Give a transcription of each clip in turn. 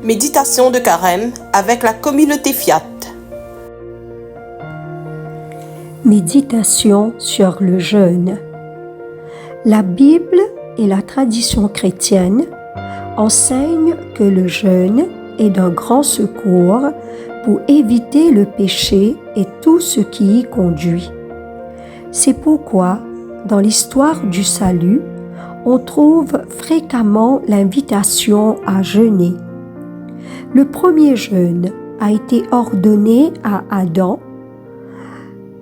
Méditation de Carême avec la communauté Fiat. Méditation sur le jeûne. La Bible et la tradition chrétienne enseignent que le jeûne est d'un grand secours pour éviter le péché et tout ce qui y conduit. C'est pourquoi, dans l'histoire du salut, on trouve fréquemment l'invitation à jeûner. Le premier jeûne a été ordonné à Adam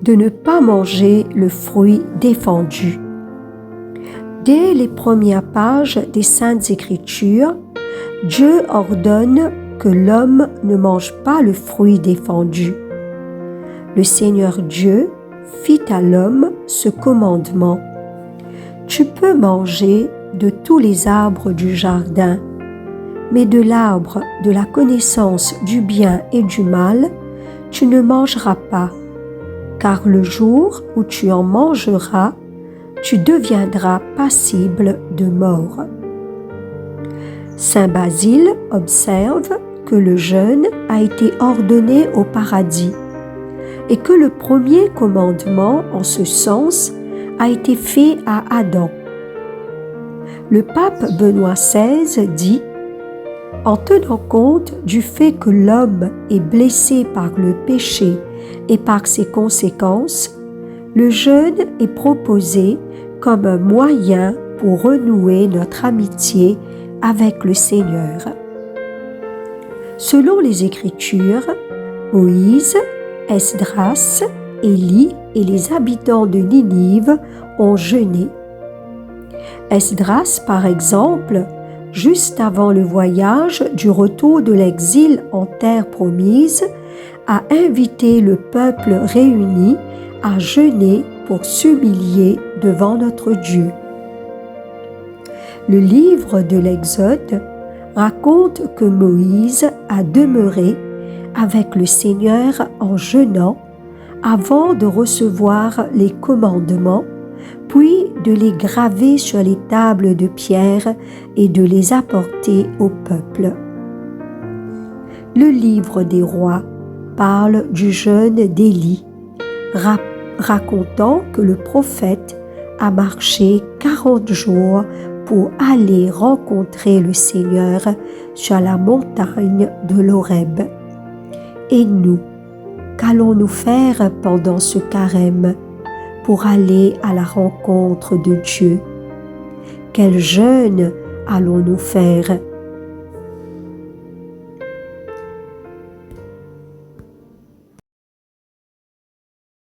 de ne pas manger le fruit défendu. Dès les premières pages des Saintes Écritures, Dieu ordonne que l'homme ne mange pas le fruit défendu. Le Seigneur Dieu fit à l'homme ce commandement: Tu peux manger de tous les arbres du jardin, mais de l'arbre de la connaissance du bien et du mal, tu ne mangeras pas, car le jour où tu en mangeras, tu deviendras passible de mort. Saint Basile observe que le jeûne a été ordonné au paradis et que le premier commandement en ce sens a été fait à Adam. Le pape Benoît XVI dit: En tenant compte du fait que l'homme est blessé par le péché et par ses conséquences, le jeûne est proposé comme un moyen pour renouer notre amitié avec le Seigneur. Selon les Écritures, Moïse, Esdras, Élie et les habitants de Ninive ont jeûné. Esdras, par exemple, juste avant le voyage du retour de l'exil en terre promise, a invité le peuple réuni à jeûner pour s'humilier devant notre Dieu. Le livre de l'Exode raconte que Moïse a demeuré avec le Seigneur en jeûnant avant de recevoir les commandements, puis de les graver sur les tables de pierre et de les apporter au peuple. Le livre des rois parle du jeûne d'Élie, racontant que le prophète a marché 40 jours pour aller rencontrer le Seigneur sur la montagne de l'Horeb. Et nous, qu'allons-nous faire pendant ce carême pour aller à la rencontre de Dieu? Quel jeûne allons-nous faire